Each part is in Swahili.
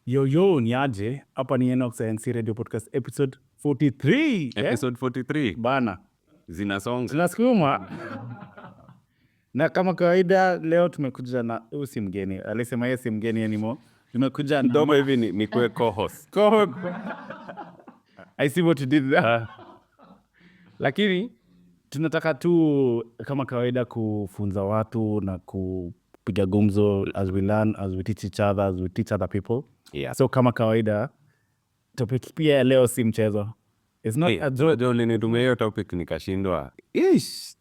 Yo, ni aje? Hapa ni nworksinc Radio Podcast episode 43. Episode 43. Bana. Zinasonga. Zinasukuma. Na kama kawaida leo tumekuja na si mgeni. Alisema yeye si mgeni anymore. Tumekuja na Ndomo hivi ni kwe co-host. I see what you did there. Lakini tunataka tu kama kawaida kufunza watu na kupiga gumzo as we learn, as we teach each other, as we teach other people. Yeah. So kama kawaida topic pia leo si mchezo. It's not a joke. John nitumia hiyo topic nikashindwa. It's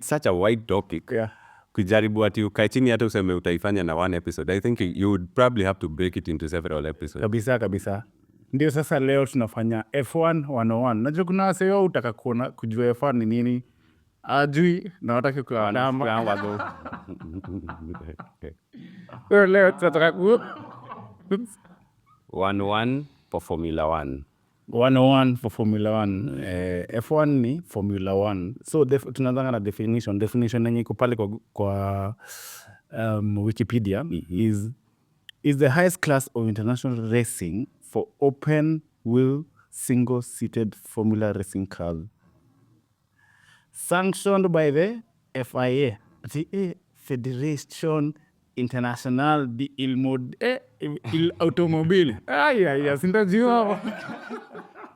such a wide topic. Yeah. Kujaribu ati ukae chini hata useme utaifanya na one episode. I think you would probably have to break it into several episodes. Kabisa. Ndio sasa leo tunafanya F1 101. Najua kuna waseo utaka kujua F1 ni nini. Ajui na wataki kwa namba. Leo tunataka 101 for Formula 1. 101 for Formula 1. F1 ni Formula 1. So tunaanza na definition yenye iko pale kwa Wikipedia is the highest class of international racing for open wheel single seated formula racing cars sanctioned by the FIA, the Federation International il Automobile. Sintajua.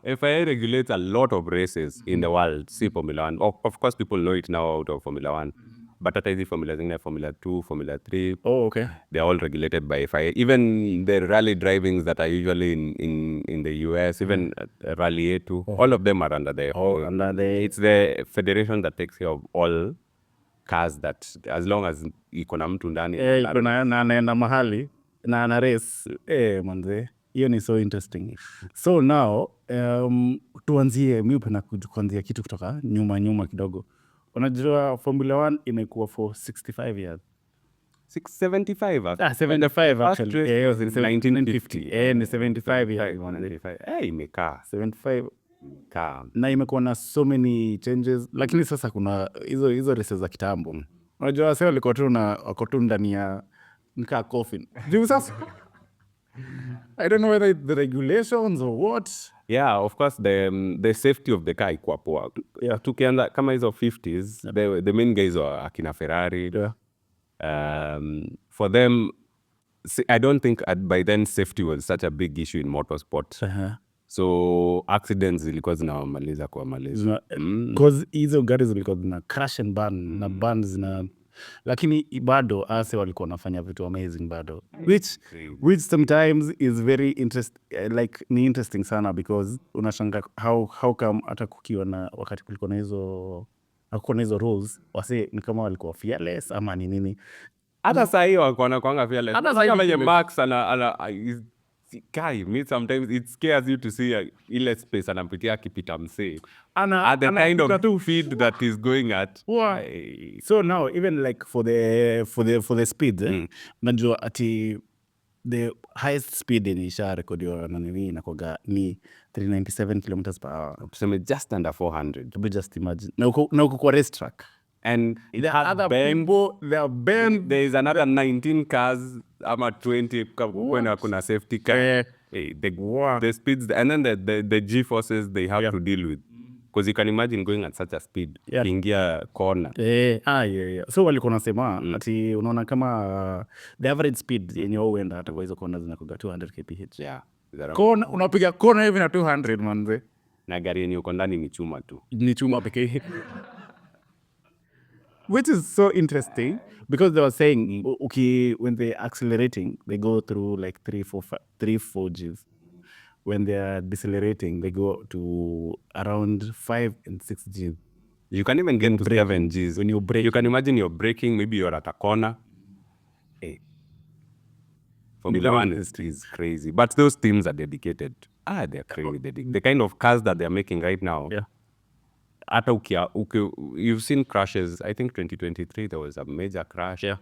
FIA regulates a lot of races in the world. See Formula 1. Of course, people know it now out of Formula 1. But at the Formula 2, Formula 3. Oh, okay. They're all regulated by FIA. Even the rally drivings that are usually in the US, even Rally A2, all of them are under the It's the federation that takes care of all cars that, as long as iko na mtu ndani. Na anaenda mahali na ana race. Manze, hiyo ni so interesting. So now, tuanzie miupenda kuanzia kitu kutoka nyuma kidogo. Unajua Formula 1 imekuwa for 65 years. 75 75 actually. Yeah, 1950. Ni 75 years. Imekaa 75 na imekuwa na so many changes, lakini sasa kuna hizo races za kitambo. Unajua sasa walikuwa tu ndani ya nika coffin. Juu sasa I don't know whether it's the regulations or what. Yeah, of course the safety of the car iko poa. Yeah, tukianza kama hizo 50s, the main guys were akina Ferrari. Yeah. For them, I don't think by then safety was such a big issue in motorsport. So accidents zilikuwa zinawamaliza kuwamaliza. Because hizo gari zilikuwa zina crash and burn na burn zina, lakini bado ase walikuwa wanafanya vitu amazing bado, which sometimes is very ni interesting sana, because unashanga how come hata kukiwa na wakati kulikuwa na hizo rules wase ni kama walikuwa fearless ama ni nini. Hata saa hiyo walikuwa wanakuanga fearless. Hata saa hiyo Max sometimes it scares you to see ile space anapitia akipita msee. At the kind of speed that is going at. Why? So now even like for the speed, najua ati the highest speed nisha rekodiwa na nini inakuwa ni 397 kilometers per hour. Tuseme just under 400. To be just imagine. Na uko kwa race track. And the other people, they are bent. There is another 19 cars ama 20 when kuna safety car. The speeds and then the G-forces they have to deal with. Because you can imagine going at such a speed. Ingia corner. Yeah. So walikuwa nasema ati unaona kama the average speed yenye uenda hata kwa hizo corners zinakuwa 200 kph. Yeah. Kona unapiga kona hivi na 200 manze. Na gari yenye uko ndani ni chuma tu. Ni chuma pekee. Which is so interesting because they were saying when they're accelerating, they go through like 3-4 Gs. When they're decelerating, they go to around 5 and 6 Gs. You can even get to 7 Gs. When you brake. You can imagine you're braking, maybe you're at a corner. Formula 1 is crazy. But those teams are dedicated. They're crazy. The kind of cars that they're making right now. Yeah. Hata you've seen crashes. I think 2023 there was a major crash. Yeah.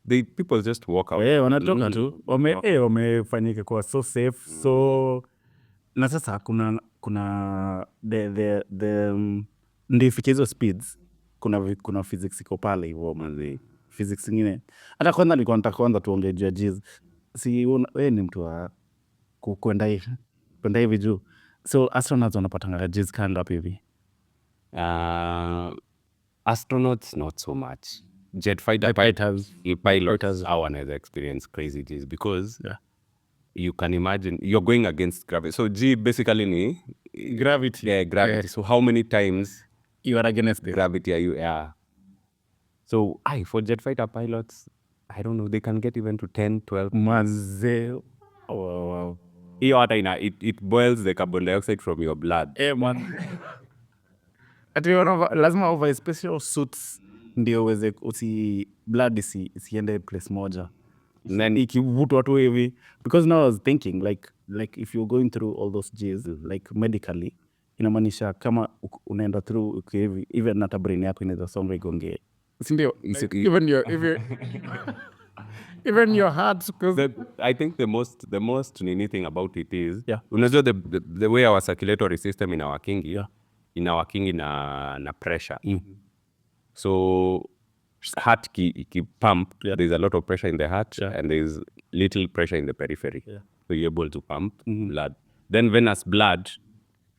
The people just walk out. Wanatoka tu. Wamefanyika kwa so safe. So na sasa kuna the ndio ifike hizo speeds kuna physics iko pale hivyo manzi. physics ingine. Hata kwanza nilikuwa nataka kwanza tuongee juu ya G's. Si wewe ni mtu wa kwenda hivi juu. So astronauts wanapatanga G's kaa ngapi hivi? Astronauts not so much. Jet fighter pilots are wanaweza experience crazy G's because you can imagine you're going against gravity. So G basically ni gravity. Yeah, gravity. So how many times you are against gravity are you? Yeah. So for jet fighter pilots, I don't know, they can get even to 10, 12. Mazee. Wow. Hiyo hata it boils the carbon dioxide from your blood. Man. Ati lazima over special suits ndio uweze blood isiende place moja. Then ikivutwa tu hivi, because now I was thinking like if you're going through all those G's like medically, inamaanisha kama unaenda through hivi, even hata brain yako inaweza songa igonge, si ndio? Even your heart, because I think the most neat thing about it is unajua the way our circulatory system in our king na pressure. So heart ki pump, there's a lot of pressure in the heart and there's little pressure in the periphery. So you're able to pump blood. Then venous blood,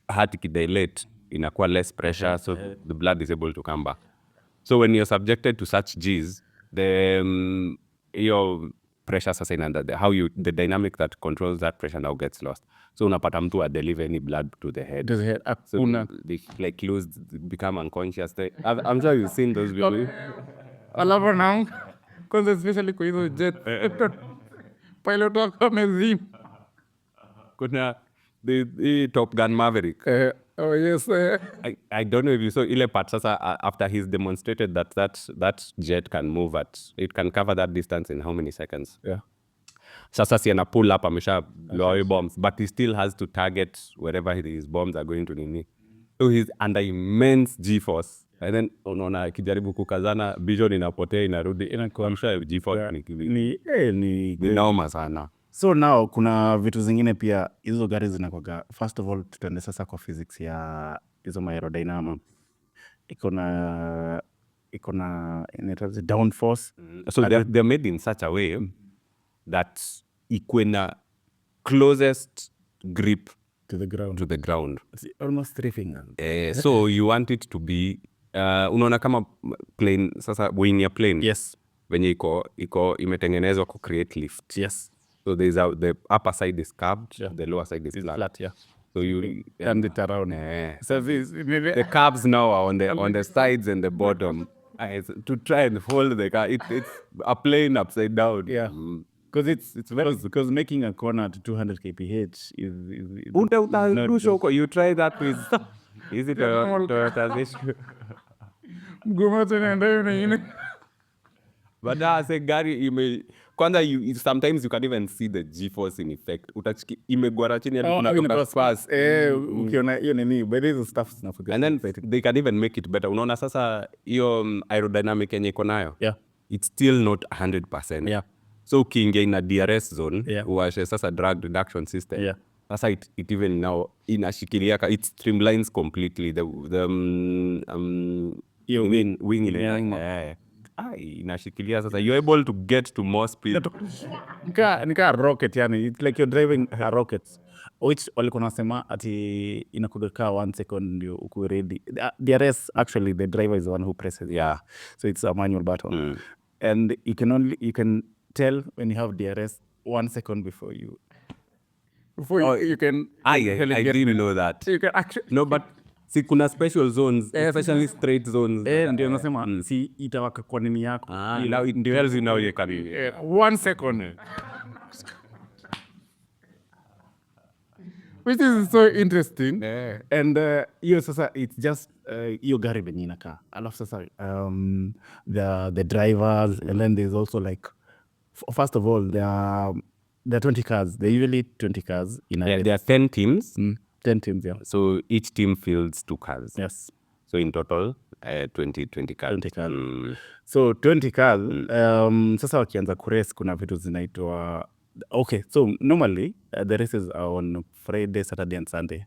heart ki dilate, inakuwa less pressure, so the blood is able to come back. So when you're subjected to such G's, your pressure sasa inaenda, the dynamic that controls that pressure now gets lost. So unapata mtu deliver any blood to the head. So they like become unconscious. I'm sure you've seen those people. Alafu now, because especially kwa hizo jet pilot wako amezima. Kuna the Top Gun Maverick. Oh yes. I don't know if you saw ile part sasa after he's demonstrated that jet can move it can cover that distance in how many seconds. Sasa si ana pull up amesha blow bombs, but he still has to target wherever his bombs are going to nini. So he's under immense G-force. And then unaona kijaribu kukazana, vision inapotea inarudi inakuamsha G-force ni noma sana. So now kuna vitu zingine pia hizo gari zinakuwa, first of all tutaende sasa kwa physics ya hizo aerodynamics. Iko na downforce. So they're made in such a way that ikuwe na closest grip to the ground. It's almost 3 fingers. So you want it to be unaona kama plane sasa, wing ya plane. Yes. Venye iko imetengenezwa ku create lift. Yes. So the upper side is curved, the lower side is flat. So you turn it around. So the curves now are on the sides and the bottom. To try and hold the car, it's a plane upside down. Because it's very, because making a corner at 200 kph is you try that with is it a but say gari kwanza sometimes you can even see the G-force in effect. Utachiki imegwara chini kuna fast. Ukiona hiyo nini, but hizo stuff zinafuga. And then they can even make it better. Unaona sasa hiyo aerodynamic yenye iko nayo. It's still not 100%. So ukiingia in a DRS zone, uwashe sasa drag reduction system. Sasa it even now inashikilia, it streamlines completely the wing inashikilia sasa, you're able to get to more speed. Nika rocket, yani it's like you're driving a rocket, which walikuwa nasema ati inakuga kaa 1 second ndio uko ready. DRS actually the driver is the one who presses. So it's a manual button. And you can tell when you have DRS 1 second before you can. I didn't know that. You can actually but si kuna special zones, especially straight zones. Ndio nasema si itawaka kwa nini yako. Now it tells you now you can 1 second. Which is so interesting. And hiyo sasa it's just hiyo gari venye inakaa. Alafu sasa the drivers, and then there's also like, first of all there are 20 cars. There are usually 20 cars in a there are 10 teams. 10 teams, So each team fields 2 cars. Yes. So in total 20 cars. 20 cars. So 20 cars. Sasa wakianza kurace kuna vitu zinaitwa, okay, so normally the races are on Friday, Saturday and Sunday.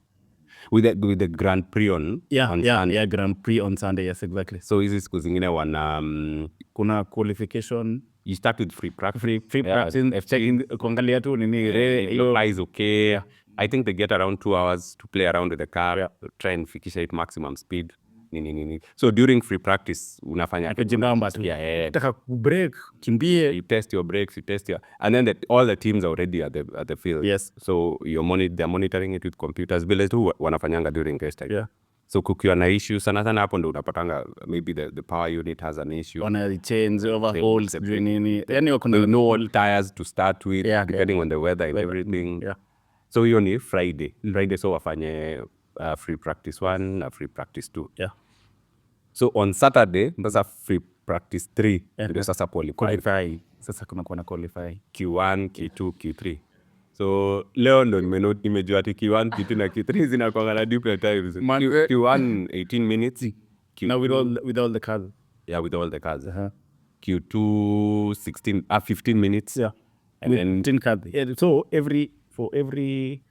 with the Grand Prix on Sunday. Grand Prix on Sunday, yes, exactly. So hizi siku zingine wana kuna qualification, you start with free practice, practice, checking, kuangalia tu nini is okay. I think they get around 2 hours to play around with the car, try and fikisha it maximum speed. Nini. So during free practice unafanya kujinamba tu, taka break, kimbie, you test your brakes, and then all the teams are already at the field. Yes. So they're monitoring it with computers vile tu wanafanyanga during race time. Yeah. So kukiwa na issue sana hapo ndo unapatanga maybe the power unit has an issue. Wana change overhauls, nini. Yani kuna no all tires to start with, depending on the weather and everything. Yeah. So hiyo ni Friday. So wafanye free practice 1 na free practice 2. Yeah. So on Saturday, sasa free practice 3 ndio sasa qualify. Sasa kuna na qualify Q1, Q2, Q3. So leo ndo nimejua ati Q1, Q2 na Q3 zinakuwa na different times. Q1 18 minutes. Q2, now with all the cars. Yeah, with all the cars. Q2 15 minutes. Yeah. And with then 10 cars. Yeah, so for every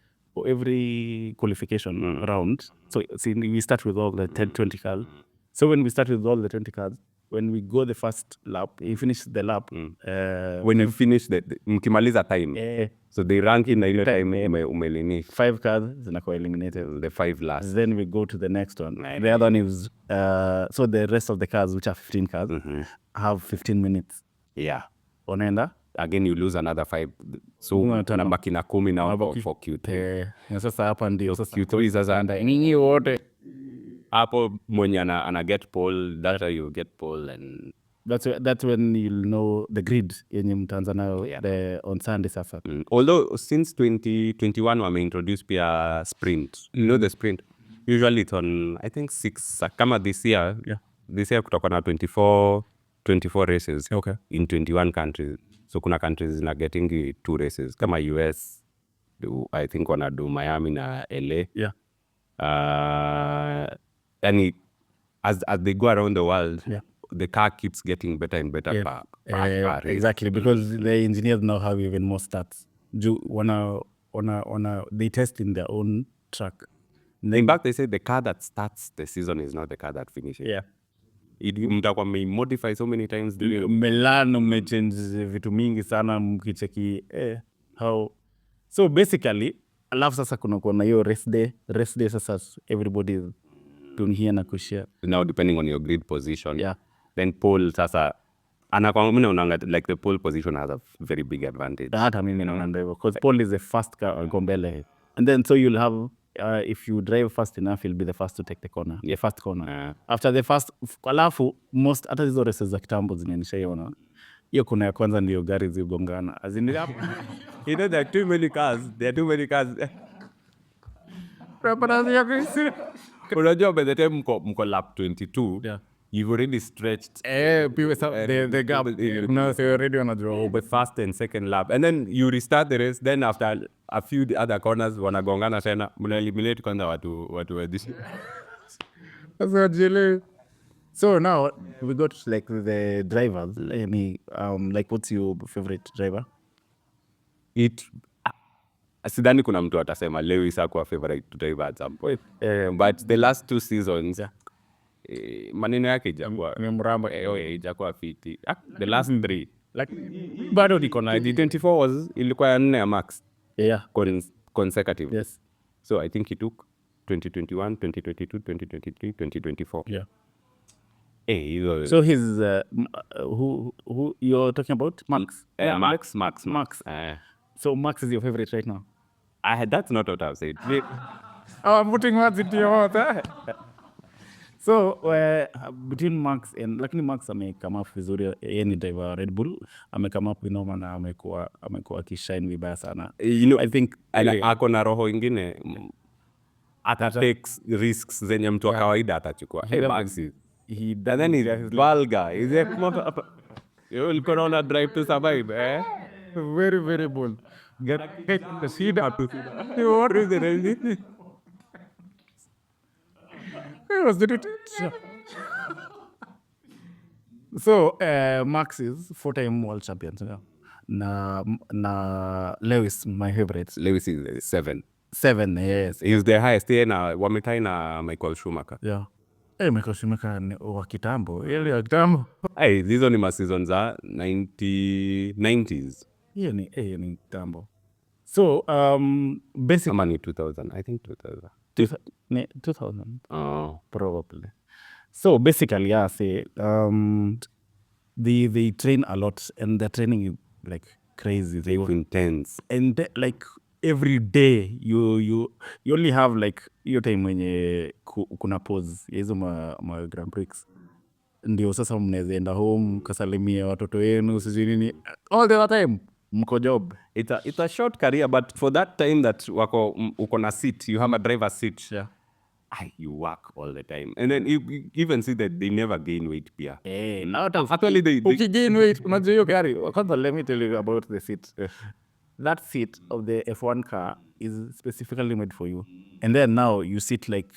qualification round, so see, we start with all the 20 cars. So when we start with all the 20 cars, when we go the first lap, you finish the lap. When you finish mkimaliza time. So they rank in ile time umelini. 5 cars zinakuwa eliminated. The 5 last. Then we go to the next one. The other one is so the rest of the cars, which are 15 cars, have 15 minutes. Yeah. Onaenda. Again you lose another 5. So unabaki na 10 now for Q3. Sasa hapa ndio Q3 sasa ninyi wote hapo mwenye ana get pole, that you get pole, and that's when you'll know the grid yenye mtaanza nayo on Sunday sasa. Although since 2021 wameintroduce pia sprint. You know the sprint usually it's on I think 6 kama this year. Yeah. This year kutakuwa na 24 races. Okay. In 21 countries. So kuna countries zina getting 2 races kama US I think wanadu Miami na LA. Yeah. And as they go around the world, the car keeps getting better and better. Exactly, because the engineers now have even more stats. They test in their own track. In fact, they say the car that starts the season is not the car that finishes. Yeah. Mtakuwa modify so many times. Melano mmechange vitu mingi sana mkicheki how. So basically, alafu sasa kuna hiyo race day sasa everybody tunhia na kushare. Now depending on your grid position. Yeah. Then pole sasa like the pole position has a very big advantage. Hata mimi naona hivyo because pole is the first car go mbele. And then so you'll have if you drive fast enough you'll be the first to take the corner. The first corner. After the first alafu most hata hizo races za kitambo zinanishaiona. Hiyo kuna ya kwanza ndio gari zigongana. As in you know there are too many cars. Unajua by the time mko lap 22, you've already stretched the gap. No, so already wanajua the first and second lap, and then you restart the race. Then after a few other corners wanagongana tena, mna eliminate kwanza watu wadishi. So now we got like the drivers. Like what's your favorite driver? Sidhani kuna mtu atasema Lewis hakuwa favorite driver at some point. But the last 2 seasons, maneno yake ijakuwa fiti. The last 3. Like bado niko na 24 ilikuwa ya 4 ya Max. Yeah. Consecutive. Yes. So I think he took 2021, 2022, 2023, 2024. Yeah. So he's who you're talking about? Max. Max. So Max is your favorite right now? That's not what I've said. I'm putting words into your mouth. So between Max and lakini Max amekama up vizuri, yeye ni driver Red Bull, amekama up vinoma na amekuwa kishine vibaya sana. You know, I think ako na roho ingine takes risks zenye mtu wa kawaida atachukua. Max he then he's vulgar. He's a you'll corona drive to survive, very very bold. Get the seed up. What is it? So Max is 4-time world champion. Na Lewis, my favorite. Lewis is 7. 7, yes. He was the highest. Yeye na wametai na Michael Schumacher. Yeah. Michael Schumacher ni wa kitambo. Ile ya kitambo. Hizo ni ma-season za 90s. Hiyo ni kitambo. So, basically Ama ni 2000. I think 2000. 2000. Oh. Probably. So basically, yeah, say they train a lot, and their training is like crazy. They work Intense. and like every day you only have like hiyo time mwenye kuna pause ya hizo ma Grand Prix, ndio sasa mnaweza enda home kasalimia watoto wenu sijui nini, all the time mko job. It's a short career, but for that time that uko na seat, you have a driver seat. Yeah. You work all the time, and then you even see that they never gain weight pia. Actually they gain weight. Unajua hiyo gari, kwanza let me tell you about the seat. That seat of the F1 car is specifically made for you, and then now you sit like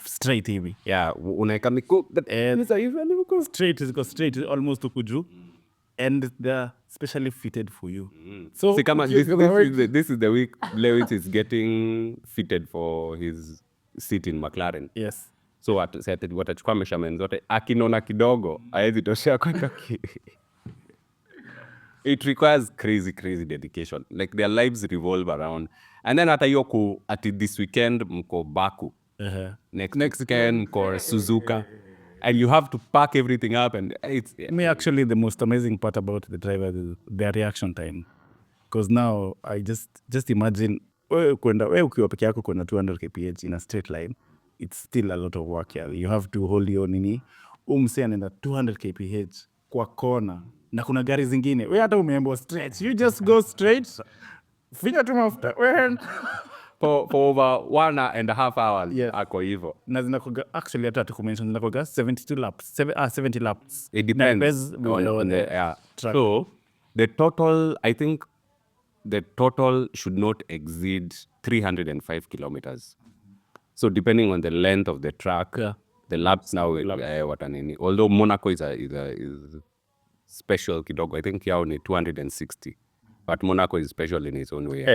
straight hivi. Yeah, unaeka miguu Straight is almost huku juu, and they're specially fitted for you. So see, kama this is the week Lewis is getting fitted for his seat in McLaren. yes, So watachukua measurements zote, akinona kidogo haezi toshea kwenda it requires crazy dedication, like their lives revolve around. And then hata hiyo ati this weekend mko Baku, next weekend mko Suzuka, and you have to pack everything up, and it's me actually the most amazing part about the driver is their reaction time, because now I just imagine wewe ukiwa peke yako kwenda 200 kph in a straight line, it's still a lot of work. Yeah, you have to hold your nini, umse anaenda 200 kph kwa kona na kuna gari zingine wewe hata umeambiwa straight, you just go straight, finya tu mafuta for over 1.5 hours. Yes. Ako hivyo na zinakoga actually hata tukumention zinakoga 72 laps 70 laps. it depends on the yeah. Track. So the total, I think the total should not exceed 305 kilometers. So depending on the length of the track, Yeah. the laps now watanini. Although Monaco is special kidogo, I think yao ni 260, but Monaco is special in its own way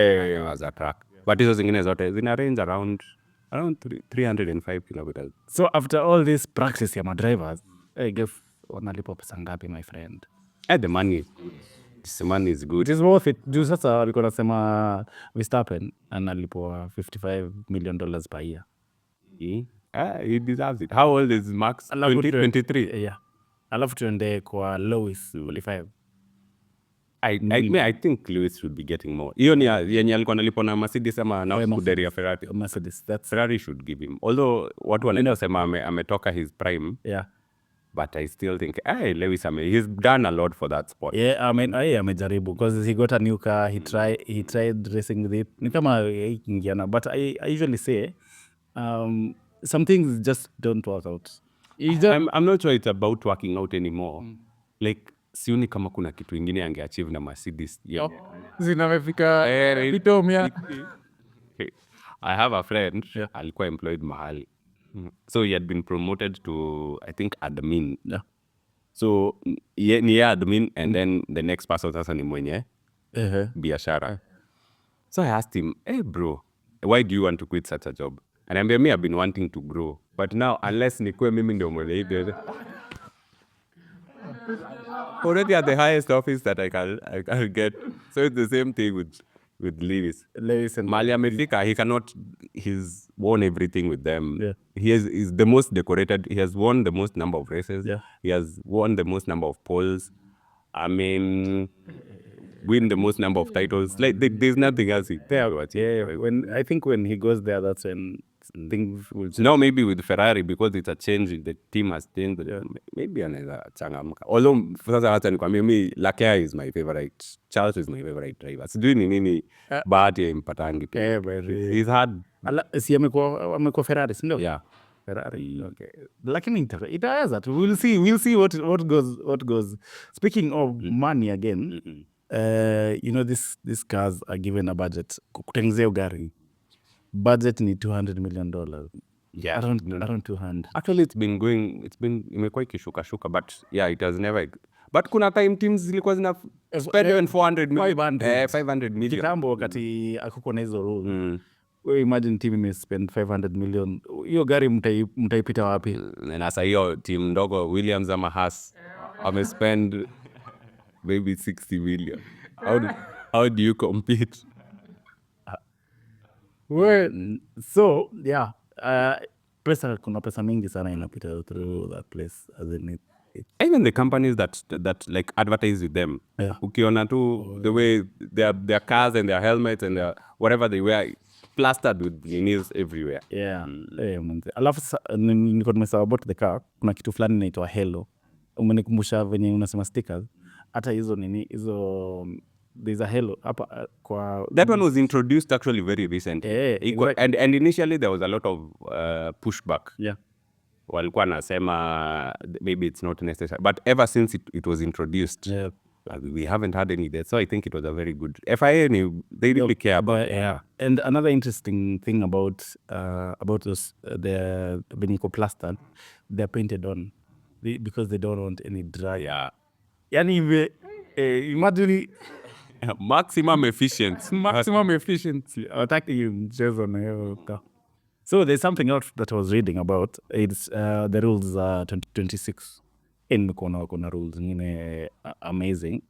as a track. But hizo zingine zote zina range around 305 kilometers. So after all this practice ya madrivers, wanalipa pesa ngapi my friend? The money is good. It is worth it. Juu sasa walikuwa nasema Verstappen analipwa $55 million per year. He deserves it. How old is Max? 23. Yeah. Alafu tuende kwa Lewis 45. I think Lewis should be getting more. Hiyo ni yenye alikuwa analipwa na Mercedes ama na Scuderia ya Ferrari. Mercedes. Ferrari should give him. Although watu wanaenda sema ametoka his prime. Yeah. But I still think Lewis he's done a lot for that sport. Yeah, I mean, amejaribu because he got a new car, he tried racing with it. Ni kama ingiana, but I usually say some things just don't work out. I'm not sure it's about working out anymore. Like sioni kama kuna kitu ingine angeachieve na Mercedes. Yeah. Zinamefika vitomia. I have a friend, alikuwa employed mahali. So he had been promoted to, I think, admin. Yeah. So ni admin, and then the next person sasa ni mwenye biashara. So I asked him, hey bro, why do you want to quit such a job? And I've been wanting to grow, but now unless nikue mimi ndio mwenye already at the highest office that I can get. So it's the same thing with Lewis and Mali America. He's won everything with them. Yeah. He's the most decorated. He has won the most number of races. Yeah. He has won the most number of poles. I mean, win the most number of titles. Like there's nothing else there. Yeah. When he goes there, that's when things will change. Now maybe with Ferrari, because it's a change, the team has changed. Yeah. Maybe anaweza changamka. Although sasa hata nikwambia mimi Leclerc is my favorite. Charles is my favorite driver. Sijui ni nini bahati ya impatangi pia. He's had si amekuwa Ferrari, si ndio? Yeah. Ferrari. Okay. Lakini itaweza tu. We'll see what goes. Speaking of money again, you know these cars are given a budget. Kutengenezea gari. Budget ni $200 million. Yeah. Around 200. Actually, imekuwa ikishuka, but yeah, it has never. But kuna time teams zilikuwa zina spend even 400 million. 500. 500 million. Kitambo wakati akuko na hizo rule. We imagine team imespend 500 million. Hiyo gari mtaipita wapi? Na sasa hiyo team ndogo Williams ama Haas wamespend maybe 60 million. How do you compete? Well, so yeah, kuna pesa mingi sana inapita through that place, as in Even the companies that like advertise with them, ukiona tu the way their cars and their helmets and their whatever they wear plastered with news everywhere. Yeah. Alafu niko nimesahau about the car, kuna kitu fulani inaitwa Hello. Umenikumbusha venye unasema stickers. Hata hizo there's a Hello hapa kwa That one was introduced actually very recently. Exactly. And initially there was a lot of pushback. Yeah. Walikuwa nasema maybe it's not necessary, but ever since it was introduced, we haven't had any deaths. So I think it was a very good FIA. They really care about. Yeah. And another interesting thing about those the Benico plastered, they're painted on because they don't want any dry. Yeah. Yani imagine maximum efficiency. Maximum efficiency. Attacking mchezo on hiyo car. So there's something else that I was reading about. It's the rules 2026 in kuna rules amazing.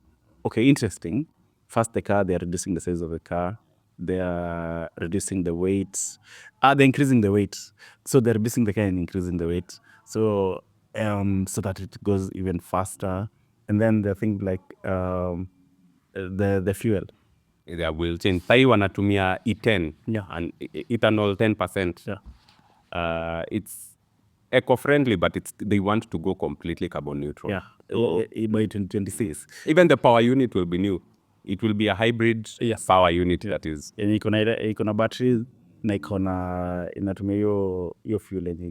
Okay, interesting. First, the car, they are reducing the size of the car. They are reducing the weights. They're increasing the weight. So they're reducing the car and increasing the weight. So that it goes even faster. And then the thing like the fuel. They will change. Sai wanatumia E10 and ethanol 10%. Yeah. It's eco-friendly, but they want to go completely carbon neutral. Yeah. By 2026. Even the power unit will be new. It will be a hybrid power unit that is. Iko na batteries na inatumia hiyo fuel yenye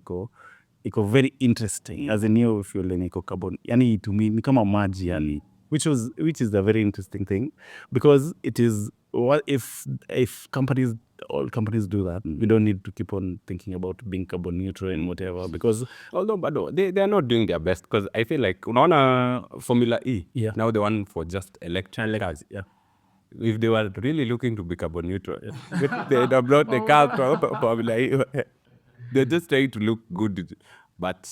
iko very interesting. As in hiyo fuel yenye iko carbon. Yani itumii ni kama maji yani. Which is a very interesting thing because it is what if all companies do that, we don't need to keep on thinking about being carbon neutral and whatever, because although but they are not doing their best, because I feel like unaona Formula E now the one for just electric cars. If they were really looking to be carbon neutral, they would have brought the car to Formula E. They're just trying to look good, but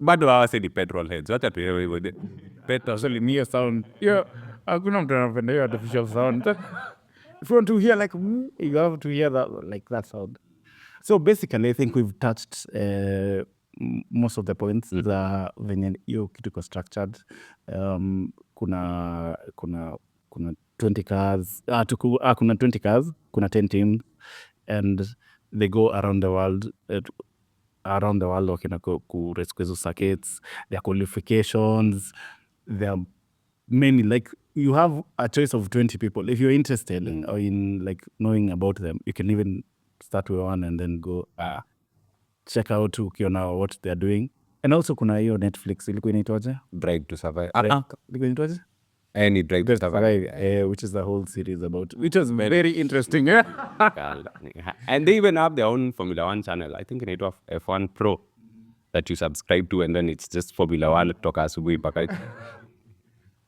bado hawase ni petrol heads. Wacha tuelewe hivyo. Petrol actually near sound. Yeah, hakuna mtu anapenda hiyo artificial sound. If you want to hear like you have to hear that sound. So basically I think we've touched most of the points za venye hiyo kitu iko structured. Kuna 20 cars. Kuna 20 cars, kuna 10 teams, and they go around the world. Wakina ku-race kwa hizo circuits, their qualifications, there are many, like you have a choice of 20 people. If you're interested in like knowing about them, you can even start with one and then go check out ukiona what they're doing. And also kuna hiyo Netflix ilikuwa inaitwaje? Drive to Survive. Ilikuwa inaitwaje? Any Drive to Survive. Which is the whole series about, which was very interesting. And they even have their own Formula 1 channel. I think inaitwa F1 Pro that you subscribe to, and then it's just Formula 1 kutoka asubuhi mpaka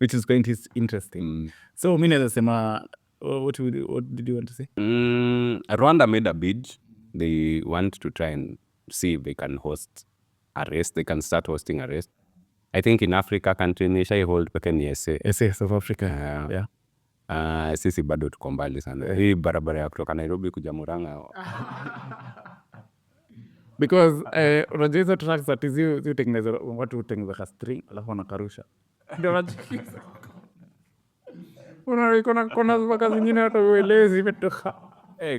which is going to be interesting. So mimi naweza sema, what did you want to say? Rwanda made a bid. They want to try and see if they can host a race. They can start hosting a race. I think in Africa country nishai hold peke ni SA. South Africa. Yeah. Sisi bado tuko mbali sana. Hii barabara ya kutoka Nairobi kuja Murang'a. Because unajua hizo tracks that zi utengeneza, watu utengeneza ka string alafu wanakarusha. Ndio unajikiza. Unaona kuna mpaka zingine hata uelezi imetoka.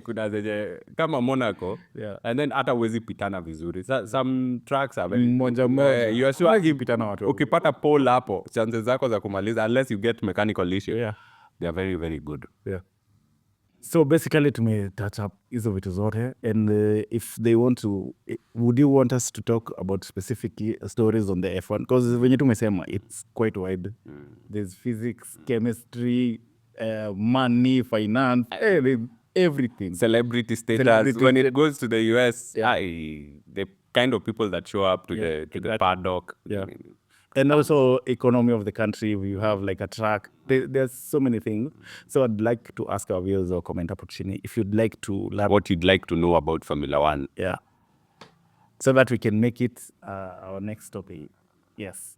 Kuna zenye kama Monaco, and then hata uwezi pitana vizuri. Some tracks are very moja. You are sure pitana watu. Ukipata pole hapo, chances zako za kumaliza, unless you get mechanical issue, they are very very good. So basically tume touch up hizo vitu zote, and if they want to, would you want us to talk about specific stories on the F1? Because venye tumesema, it's quite wide. There's physics, chemistry, money, finance, everything. Celebrity status. When it goes to the US, the kind of people that show up to the paddock. And also economy of the country. You have like a track. There's so many things. So I'd like to ask our viewers or comment opportunity if you'd like to learn what you'd like to know about Formula One. Yeah. So that we can make it our next topic. Yes.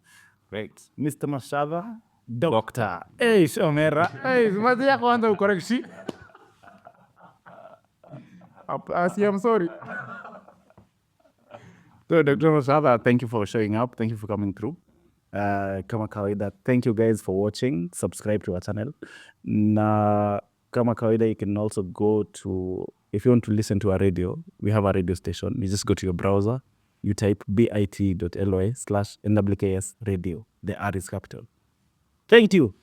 Great. Mr. Mashava, Doctor. Hey, Shomera. Hey, mazia kwanza ukorekshi. I'm sorry. So, Dr. Mashava, thank you for showing up. Thank you for coming through. Kama kawaida, thank you guys for watching. Subscribe to our channel. Na kama kawaida, you can also go to, if you want to listen to a radio, we have a radio station. You just go to your browser, you type bit.ly/nwks radio. The R is capital. Thank you.